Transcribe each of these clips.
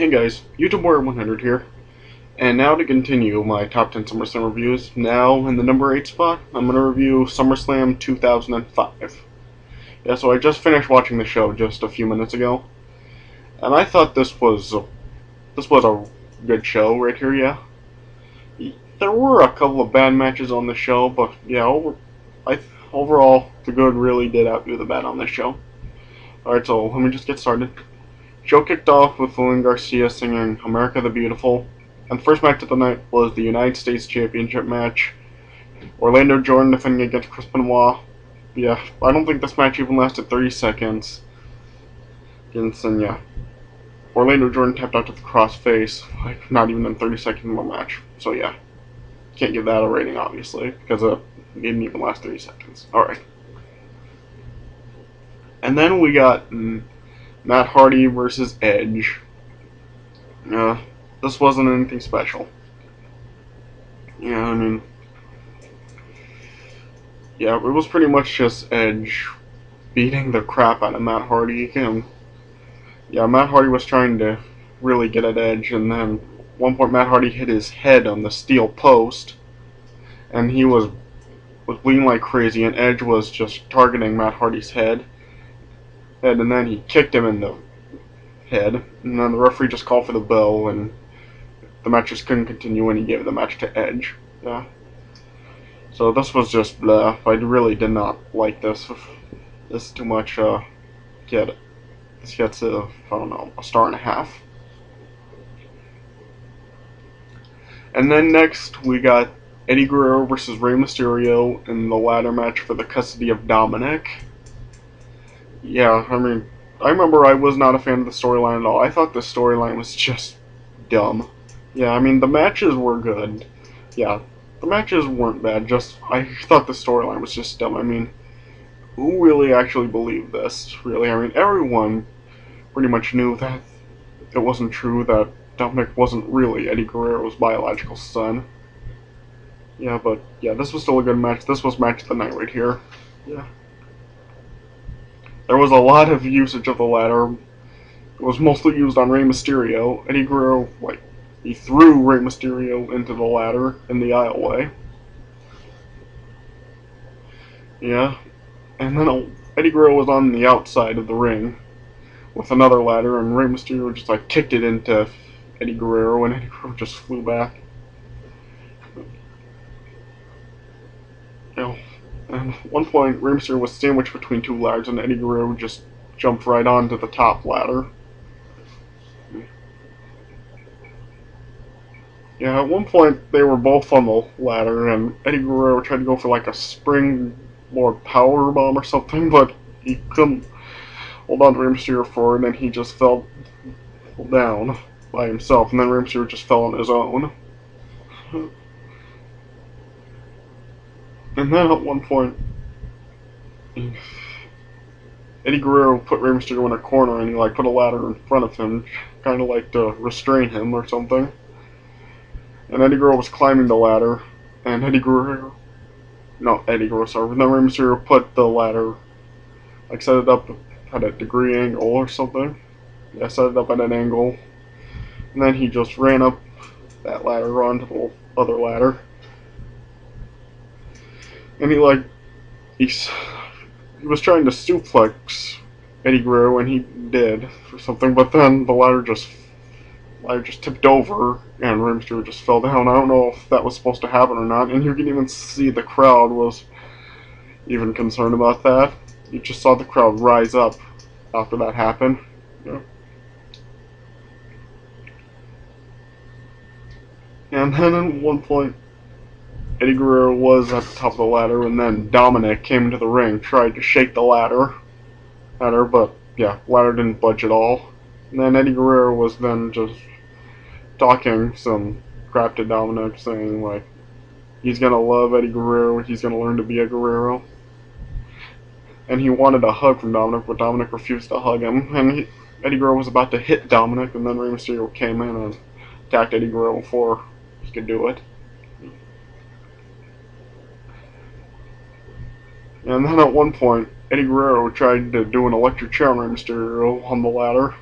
Hey guys, YouTube Warrior 100 here, and now to continue my top 10 SummerSlam reviews. Now, in the number 8 spot, I'm going to review SummerSlam 2005. Yeah, so I just finished watching the show just a few minutes ago, and I thought this was a good show right here, yeah. There were a couple of bad matches on the show, but yeah, overall, the good really did outdo the bad on this show. Alright, so let me just get started. Show kicked off with Lynn Garcia singing America the Beautiful, and the first match of the night was the United States Championship match. Orlando Jordan defending against Chris Benoit. Yeah, I don't think this match even lasted 30 seconds. And yeah, Orlando Jordan tapped out to the crossface, like not even in 30 seconds of the match. So yeah, can't give that a rating obviously, because it didn't even last 30 seconds. Alright. And then we got Matt Hardy versus Edge. This wasn't anything special. Yeah, it was pretty much just Edge beating the crap out of Matt Hardy. Matt Hardy was trying to really get at Edge, and then at one point Matt Hardy hit his head on the steel post, and he was bleeding like crazy, and Edge was just targeting Matt Hardy's head, and then he kicked him in the head, and then the referee just called for the bell, and the match just couldn't continue, and he gave the match to Edge. Yeah. So this was just blah. I really did not like this. This is too much. This gets I don't know, a star and a half. And then next we got Eddie Guerrero versus Rey Mysterio in the ladder match for the custody of Dominick. Yeah, I remember I was not a fan of the storyline at all. I thought the storyline was just dumb. Yeah, the matches were good. Yeah, the matches weren't bad, just I thought the storyline was just dumb. Who really actually believed this, really? Everyone pretty much knew that it wasn't true, that Dominick wasn't really Eddie Guerrero's biological son. Yeah, but yeah, this was still a good match. This was match of the night right here. Yeah. There was a lot of usage of the ladder. It was mostly used on Rey Mysterio. Eddie Guerrero, he threw Rey Mysterio into the ladder in the aisleway. Yeah. And then Eddie Guerrero was on the outside of the ring with another ladder, and Rey Mysterio just kicked it into Eddie Guerrero, and Eddie Guerrero just flew back. And at one point, Rey Mysterio was sandwiched between two ladders, and Eddie Guerrero just jumped right onto the top ladder. Yeah, at one point they were both on the ladder, and Eddie Guerrero tried to go for a springboard power bomb or something, but he couldn't hold on to Rey Mysterio for it, and he just fell down by himself, and then Rey Mysterio just fell on his own. And then at one point, Eddie Guerrero put Rey Mysterio in a corner, and he put a ladder in front of him, kind of to restrain him or something. And Eddie Guerrero was climbing the ladder, and Eddie Guerrero, sorry, and then Rey Mysterio put the ladder, set it up at a degree angle or something. Yeah, set it up at an angle, and then he just ran up that ladder onto the other ladder. And he was trying to suplex Eddie Guerrero, and he did for something, but then the ladder just tipped over, and Rey Mysterio just fell down. I don't know if that was supposed to happen or not, and you can even see the crowd was even concerned about that. You just saw the crowd rise up after that happened. Yeah. And then at one point, Eddie Guerrero was at the top of the ladder, and then Dominick came into the ring, tried to shake the ladder at her, but yeah, the ladder didn't budge at all. And then Eddie Guerrero was then just talking some crap to Dominick, saying he's gonna love Eddie Guerrero, he's gonna learn to be a Guerrero. And he wanted a hug from Dominick, but Dominick refused to hug him, and Eddie Guerrero was about to hit Dominick, and then Rey Mysterio came in and attacked Eddie Guerrero before he could do it. And then at one point, Eddie Guerrero tried to do an electric chair on Rey Mysterio on the ladder,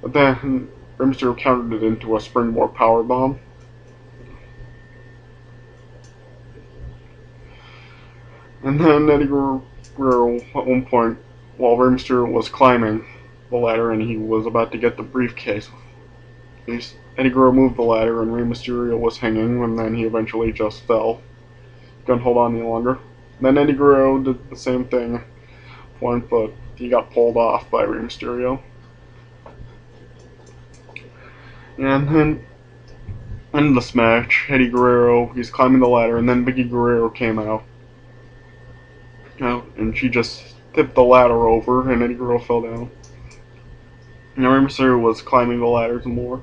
but then Rey Mysterio countered it into a springboard powerbomb. And then Eddie Guerrero, at one point, while Rey Mysterio was climbing the ladder and he was about to get the briefcase, Eddie Guerrero moved the ladder and Rey Mysterio was hanging, and then he eventually just fell. Couldn't hold on any longer. And then Eddie Guerrero did the same thing, but he got pulled off by Rey Mysterio. And then, in this match, Eddie Guerrero, he's climbing the ladder, and then Vickie Guerrero came out. And she just tipped the ladder over, and Eddie Guerrero fell down. And Rey Mysterio was climbing the ladder some more.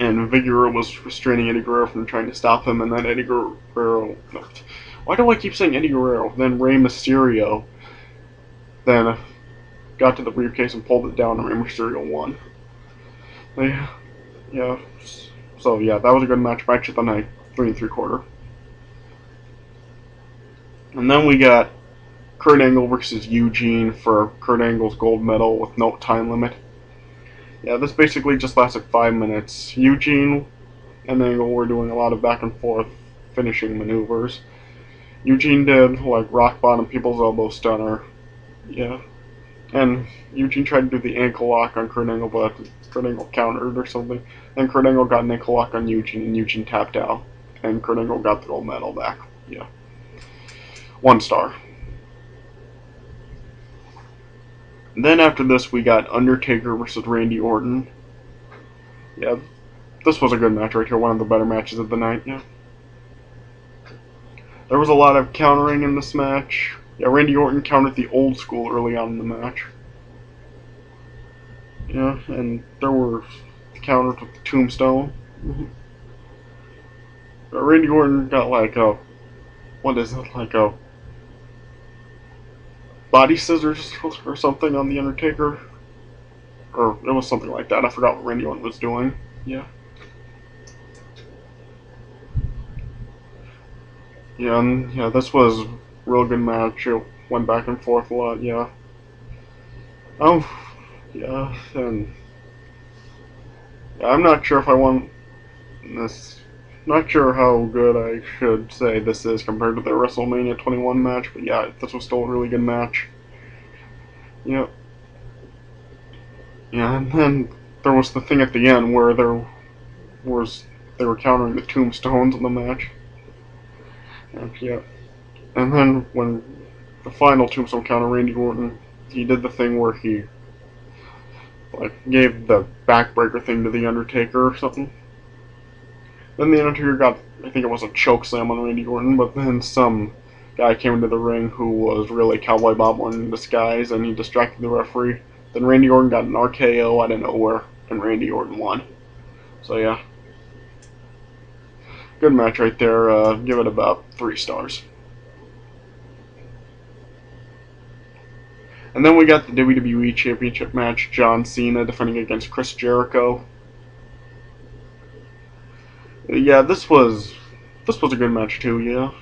And Vickie Guerrero was restraining Eddie Guerrero from trying to stop him, and then Eddie Guerrero... No, why do I keep saying Eddie Guerrero? Then Rey Mysterio then got to the briefcase and pulled it down, and Rey Mysterio won. Yeah. So, yeah, that was a good match of the night. 3 3/4. And then we got Kurt Angle versus Eugene for Kurt Angle's gold medal with no time limit. Yeah, this basically just lasted 5 minutes. Eugene and Angle were doing a lot of back and forth finishing maneuvers. Eugene did, like, rock bottom people's elbow stunner. Yeah. And Eugene tried to do the ankle lock on Kurt Angle, but Kurt Angle countered or something. And Kurt Angle got an ankle lock on Eugene, and Eugene tapped out. And Kurt Angle got the gold medal back. Yeah. 1 star. And then after this, we got Undertaker versus Randy Orton. Yeah, this was a good match right here. One of the better matches of the night, yeah. There was a lot of countering in this match. Yeah, Randy Orton countered the old school early on in the match. Yeah, and there were counters with the tombstone. Randy Orton got like a... What is it? Like a... body scissors or something on the Undertaker. Or it was something like that. I forgot what Randy Orton was doing. Yeah. Yeah, and yeah, this was a real good match. It went back and forth a lot, yeah. Yeah, and yeah, I'm not sure if I want this. Not sure how good I should say this is compared to the WrestleMania 21 match, but yeah, this was still a really good match. Yeah. Yeah, and then there was the thing at the end where they were countering the tombstones in the match. And, yeah. And then when the final tombstone counter, Randy Orton, he did the thing where he like gave the backbreaker thing to the Undertaker or something. Then the Undertaker got, I think it was a choke slam on Randy Orton, but then some guy came into the ring who was really Cowboy Bob Orton in disguise, and he distracted the referee. Then Randy Orton got an RKO out of nowhere, and Randy Orton won. So yeah, good match right there. Give it about 3 stars. And then we got the WWE Championship match, John Cena defending against Chris Jericho. Yeah, this was a good match too, yeah.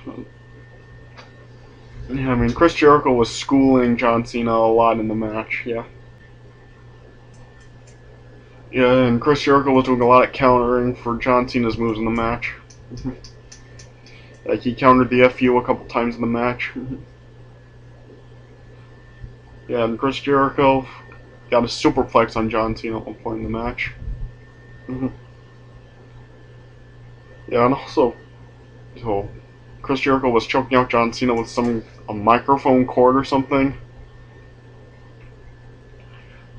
Yeah, I mean, Chris Jericho was schooling John Cena a lot in the match, yeah. Yeah, and Chris Jericho was doing a lot of countering for John Cena's moves in the match. Like, he countered the FU a couple times in the match. Yeah, and Chris Jericho got a superplex on John Cena at one point in the match. Yeah, and also, so Chris Jericho was choking out John Cena with a microphone cord or something.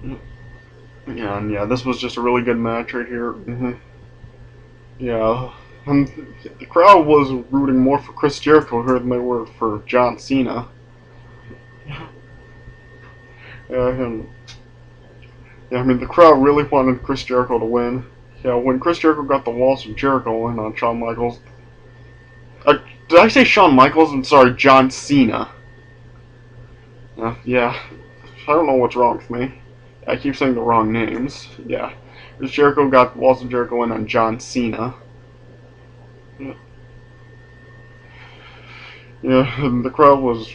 Yeah, and yeah, this was just a really good match right here. Yeah, and the crowd was rooting more for Chris Jericho here than they were for John Cena. Yeah, I mean, the crowd really wanted Chris Jericho to win. Yeah, when Chris Jericho got the Walls of Jericho win on Shawn Michaels... did I say Shawn Michaels? I'm sorry, John Cena. Yeah, I don't know what's wrong with me. I keep saying the wrong names. Yeah, Chris Jericho got the Walls of Jericho win on John Cena. Yeah, and the crowd was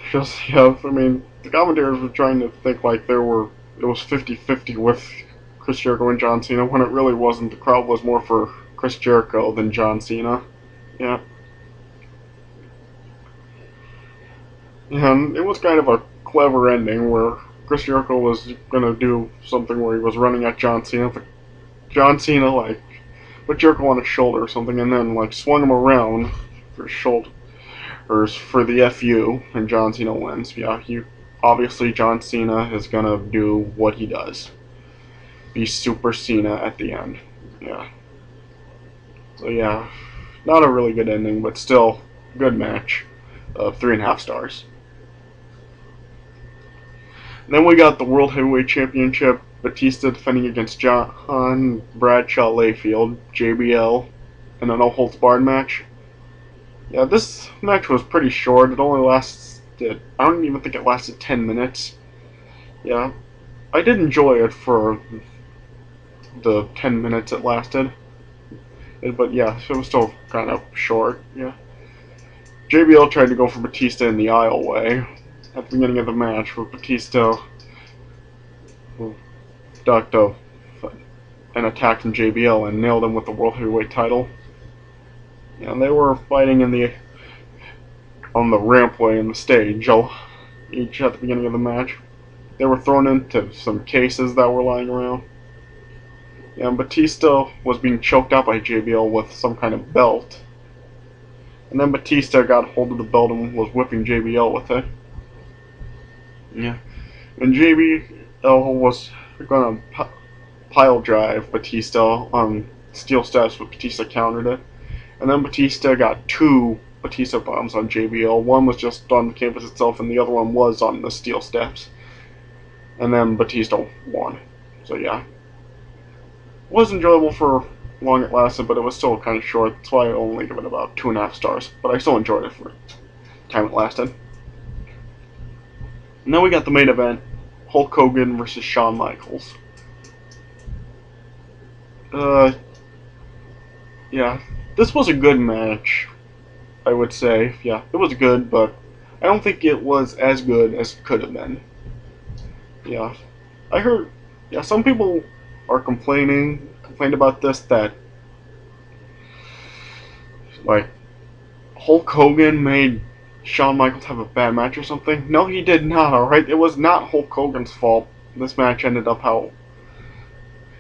just, yeah, I mean, the commentators were trying to think like they were it was 50-50 with Chris Jericho and John Cena, when it really wasn't. The crowd was more for Chris Jericho than John Cena. Yeah. And it was kind of a clever ending where Chris Jericho was gonna do something where he was running at John Cena, but John Cena like put Jericho on his shoulder or something, and then like swung him around for his shoulder for the FU, and John Cena wins. Yeah, obviously John Cena is gonna do what he does, be Super Cena at the end. Yeah. So yeah, not a really good ending, but still good match of 3.5 stars. And then we got the World Heavyweight Championship, Batista defending against John Bradshaw Layfield, JBL, in a no-holds-barred match. Yeah, this match was pretty short. It only lasted, I don't even think it lasted 10 minutes. Yeah, I did enjoy it for the 10 minutes it lasted. But yeah, it was still kind of short. Yeah. JBL tried to go for Batista in the aisleway at the beginning of the match, but Batista ducked an attack from JBL and nailed him with the World Heavyweight title. And they were fighting on the rampway in the stage, each at the beginning of the match. They were thrown into some cases that were lying around. And Batista was being choked out by JBL with some kind of belt. And then Batista got hold of the belt and was whipping JBL with it. Yeah. And JBL was gonna pile drive Batista on steel steps, but Batista countered it. And then Batista got 2 Batista bombs on JBL. One was just on the canvas itself, and the other one was on the steel steps. And then Batista won. So yeah. It was enjoyable for long it lasted, but it was still kind of short. That's why I only give it about 2.5 stars. But I still enjoyed it for the time it lasted. And then we got the main event, Hulk Hogan versus Shawn Michaels. Yeah, this was a good match, I would say. Yeah, it was good, but I don't think it was as good as it could have been. Yeah, I heard, yeah, some people are complained about this, that like Hulk Hogan made Shawn Michaels have a bad match or something. No, he did not, alright? It was not Hulk Hogan's fault this match ended up how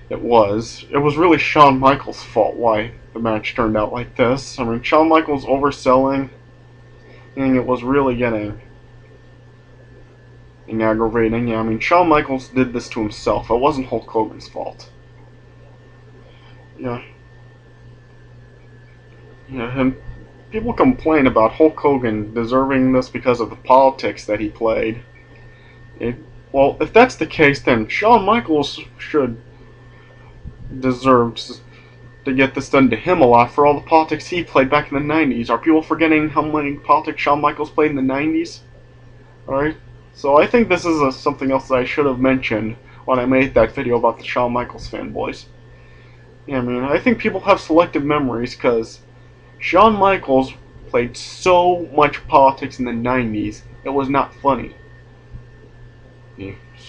it was. It was really Shawn Michaels' fault why the match turned out like this. I mean, Shawn Michaels overselling, and it was really getting aggravating. Yeah, I mean, Shawn Michaels did this to himself. It wasn't Hulk Hogan's fault. Yeah. Yeah, and people complain about Hulk Hogan deserving this because of the politics that he played. Well, if that's the case, then Shawn Michaels should deserve to get this done to him a lot for all the politics he played back in the 90s. Are people forgetting how many politics Shawn Michaels played in the 90s? Alright? So I think this is something else that I should have mentioned when I made that video about the Shawn Michaels fanboys. Yeah, I mean, I think people have selective memories because Shawn Michaels played so much politics in the 90s, it was not funny.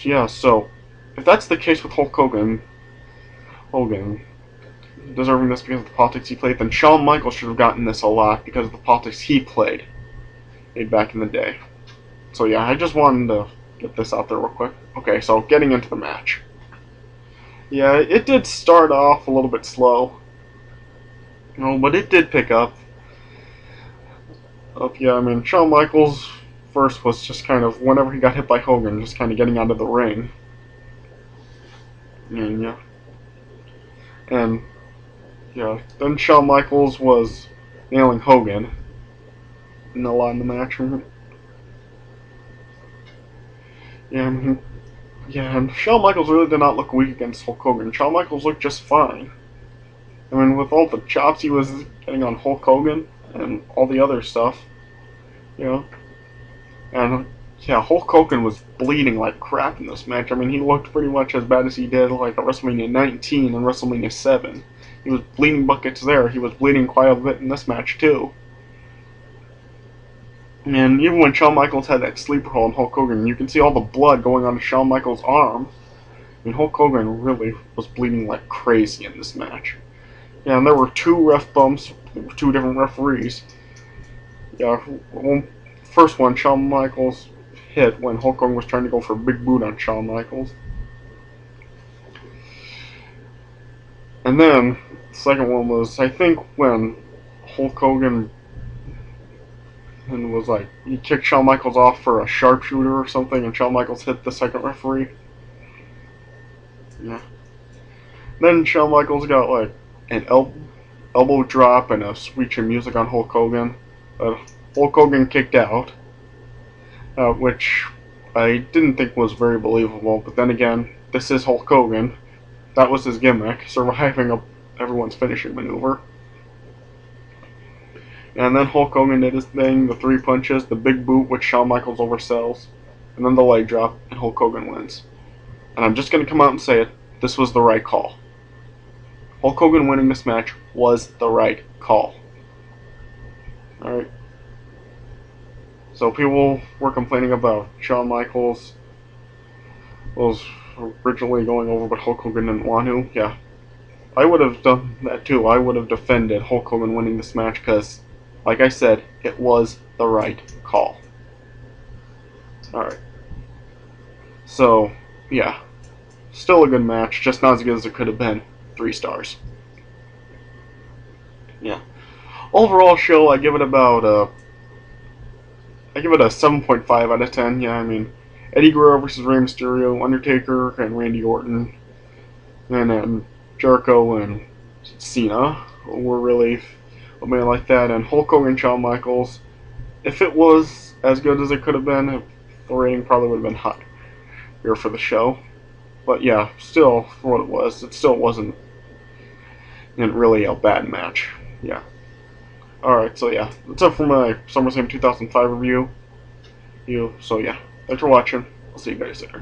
Yeah, so if that's the case with Hulk Hogan deserving this because of the politics he played, then Shawn Michaels should have gotten this a lot because of the politics he played back in the day. So yeah, I just wanted to get this out there real quick. Okay, so getting into the match. Yeah, it did start off a little bit slow. But it did pick up. Yeah, I mean, Shawn Michaels first was just kind of, whenever he got hit by Hogan, just kind of getting out of the ring. And yeah. And yeah, then Shawn Michaels was nailing Hogan in a lot in the match. Yeah, and Shawn Michaels really did not look weak against Hulk Hogan. Shawn Michaels looked just fine. I mean, with all the chops he was getting on Hulk Hogan and all the other stuff, you know. And yeah, Hulk Hogan was bleeding like crap in this match. I mean, he looked pretty much as bad as he did like at WrestleMania 19 and WrestleMania 7. He was bleeding buckets there. He was bleeding quite a bit in this match too. And even when Shawn Michaels had that sleeper hold on Hulk Hogan, you can see all the blood going on Shawn Michaels' arm. I mean, Hulk Hogan really was bleeding like crazy in this match. Yeah, and there were 2 ref bumps, 2 different referees. Yeah, first one, Shawn Michaels hit when Hulk Hogan was trying to go for a big boot on Shawn Michaels. And then, the second one was, I think, when Hulk Hogan was like, he kicked Shawn Michaels off for a sharpshooter or something, and Shawn Michaels hit the second referee. Yeah. Then Shawn Michaels got like an elbow drop and a screeching music on Hulk Hogan. Hulk Hogan kicked out, which I didn't think was very believable, but then again, this is Hulk Hogan. That was his gimmick, surviving everyone's finishing maneuver. And then Hulk Hogan did his thing, the 3 punches, the big boot, which Shawn Michaels oversells, and then the leg drop, and Hulk Hogan wins. And I'm just going to come out and say it, this was the right call. Hulk Hogan winning this match was the right call. Alright. So people were complaining about Shawn Michaels was originally going over, but Hulk Hogan didn't want to. Yeah. I would have done that too. I would have defended Hulk Hogan winning this match because, like I said, it was the right call. Alright. So, yeah. Still a good match, just not as good as it could have been. 3 stars. Yeah. Overall show, I give it about I give it a 7.5 out of 10. Yeah, I mean, Eddie Guerrero versus Rey Mysterio, Undertaker and Randy Orton, and then Jericho and Cena were really made like that, and Hulk Hogan, Shawn Michaels. If it was as good as it could have been, the rating probably would have been higher for the show. But yeah, still, for what it was, it still wasn't really a bad match. Yeah. Alright, so yeah, that's it for my SummerSlam 2005 review. So yeah, thanks for watching. I'll see you guys later.